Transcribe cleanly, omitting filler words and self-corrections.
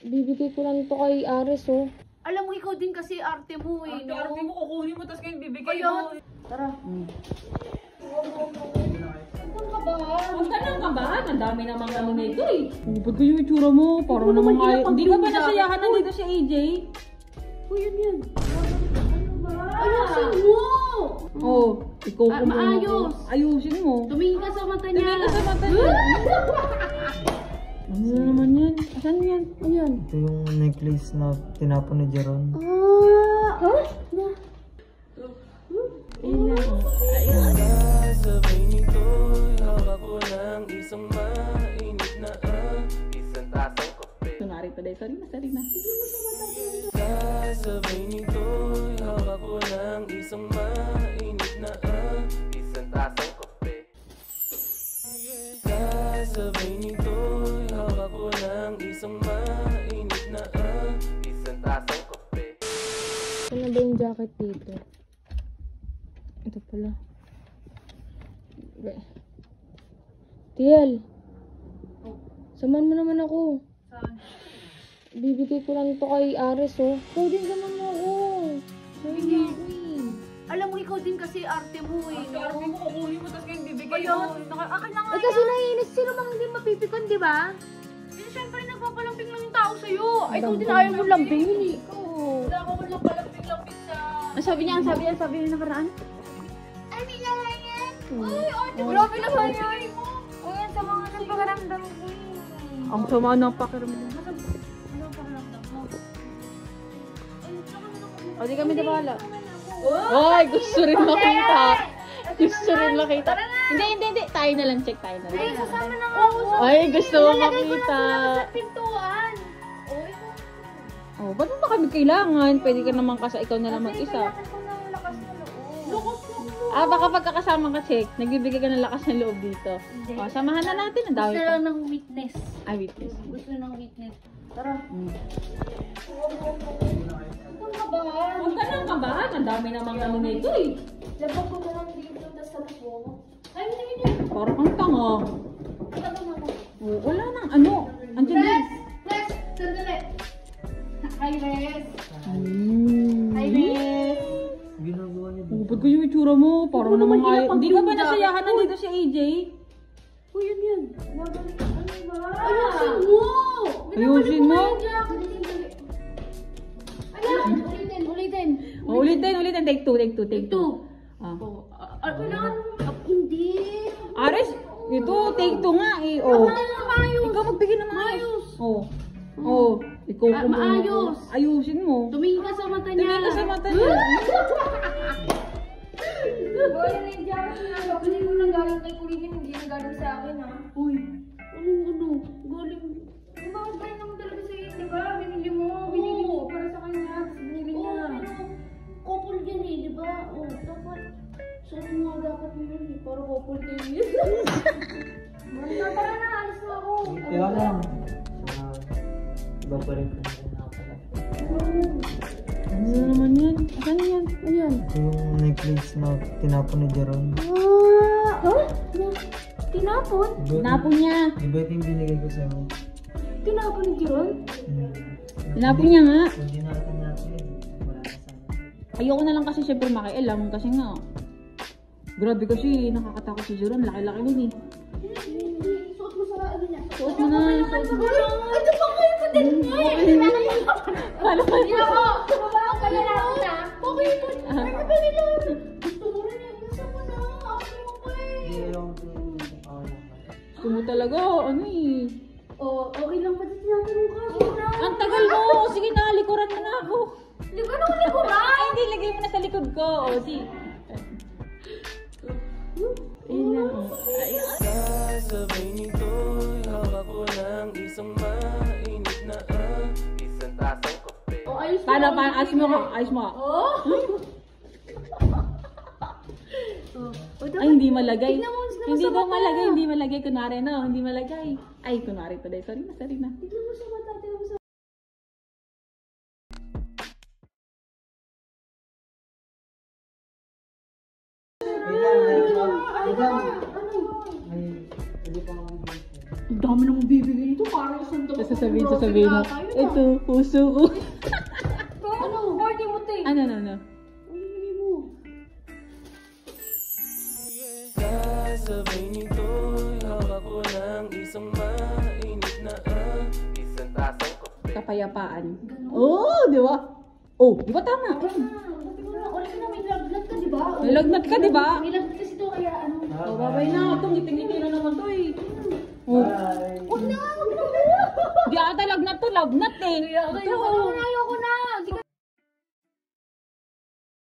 Bibigay ko lang to kay Ares, oh. Alam mo, ikaw din kasi arte mo eh, no? Arte mo, kukunin mo, tapos ngayon bibigay Kaya, mo. tara. Huwag ka nang kabahan. Ang dami namang ano nito eh. Ba't yung itsura mo? Parang naman ayaw. Hindi ka ba nasayahan na dito si AJ? Uy, yan. Ayusin mo! Oo. Ikaw kung maayos. Ayusin mo. Tumingin ka sa mata niya. Tumingin ka sa mata niya. Ano na naman yan? Asan yan? Ayan. Ito yung necklace na tinapon ni Jeron. Huh? Sabay nito'y hawak ko ng isang mainit na isang tasang kape. Kunwari pa dahil. Sorry na. Sabay nito'y hawak ko ng isang mainit na isang tasang kape. Sabay nito'y hawak ko ng isang mainit na isang tasang kape. Ano ba yung jacket dito? Ito pala. Okay. Tiel. Samahan mo naman ako. Saan? Bibigay ko lang to kay Ares, oh. Ikaw din naman mo ako. Hindi. Queen. Alam mo, ikaw din kasi arte mo eh, no? Arte mo, kukunin mo, tapos ngayon bibigay Kaya, mo. akin na nga Eh kasi naiinis. Sino bang hindi mapipikon, di ba? Eh, syempre, nagpapalamping lang yung tao sa'yo. Ay, ikaw din ayaw mo lambingin eh. Wala ko lang palamping-lamping sa... Ang sabi niya nakaraan? Uy, Grabe naman yan. O yan, sa mga nagpakaramdam ko eh. Ang sama ng pakiramdam. Ano ang pakiramdam mo? O, di kami na bahala. Ay, gusto rin makita. Gusto rin makita. Hindi. Tayo na lang, check tayo na lang. Ay, sasama na nga ako. Ay, gusto mo makita. Sa pintuan. Oy, Oh, ba't mo ba kami kailangan? Pwede ka naman kasi ikaw na lang mag-isa. kailangan ko ng lakas na loob. Lakas na loob. Baka pagkakasama ka, check, nagbibigay ka ng lakas ng loob dito. Hindi. Oh, samahan na natin. Ang dami Gusto pa. lang ng witness. Ay, witness. Gusto ng witness. Tara. Huwag ka nang kabahan. Ang dami namang ano nito eh. Labag ko na lang dito sa po. Ay, hindi. Parang kang tanga. Tagal ako. Oh, wala nang ano. Andiyan din. Res! Sandali! Hi, Res! Hmm. Hi, Res! Ginagawa niya Oh, ba't ko yung itsura mo? Parang naman ayaw. Hindi ka ba nasayahan na dito si AJ? Uy, yan. Ano ba? Ayusin mo! Ayusin mo? Ayan, ulitin. Oh, ulitin. Take two. Ah. Kailangan hindi. Ares, ito, take two nga eh. Oh. Maayos. Ikaw magbigay ng maayos. Oh. Ikaw kung maayos. Ayusin mo. Tumingin ka sa mata niya. Tumingin ka sa mata niya. Boy, yung jacket na hindi mo nang galing kay Kulinin, hindi na galing sa akin ha. Uy, ano? Galing. Bakit galing naman talaga sa iyo, di ba? Binili mo para sa kanya, tapos binili niya. Pero couple yan eh, di ba? Dapat, suot mo nga dapat yun eh, para couple kayo yun. Tara na, alis na ako. Kaya lang. Iba pa rin pala. Ano na naman yan? Asan yan? Ayan. Ito yung necklace na tinapon ni Jeron. Tinapon? Tinapon niya. Iba ito yung binigay ko sa'yo. Tinapon ni Jeron? Tinapon niya nga. Hindi natin wala ka sana. Ayoko na lang kasi syempre makialam kasi nga. Grabe kasi nakakatakot si Jeron. Laki-laki nun eh. Hindi, suot mo sa ano niya. Suot mo na. Suot mo. Ito pa kayo pa din niya eh. Paano ba? Hindi ako. Babaw ka na lang na. Okay po. Ano ba nila? Gusto mo rin yan. Gusto mo na. Ako mo pa eh. Hindi, ayaw ko yung Gusto mo talaga. Ano eh. Okay lang pa din tinatanong ka. Ang tagal mo. Sige na. Likuran mo na ako. Ligo na ko ba? Ay, hindi. Lagay mo na sa likod ko. O, si. Ayun na. Kasabay nito'y hawak ko ng isang mainit na isang tasang kape. Ayos mo. Paano? Ayos mo ka. Ayos mo ka. Ay, hindi malagay. Tignan mo, Hindi sa daw mata. malagay. Hindi malagay. Kunwari no. Hindi malagay. Ay, kunwari pa dahil. Sorry na. Tignan mo sa mata. Tignan mo sa dami namang bibigay nito. Parang isang dami. Tapos sasabihin mo, ito, puso ko. Ano? Party mo, te. Ano? Ano bili mo? Kasabay nito'y hawak ko ng isang mainit na isang tasang kape. Kapayapaan. Oh, di ba? Oh, di ba tama? Sabi mo na, ulit na, may lagnat ka, di ba? May lagnat ka, di ba? May lagnat kasi to, kaya ano. Oh, babay na. Ito, ngiting-ngiti na naman to eh. Oh. Huwag na, huwag na. Di ata lagnat to, lagnat eh. Ayoko na, ayoko na.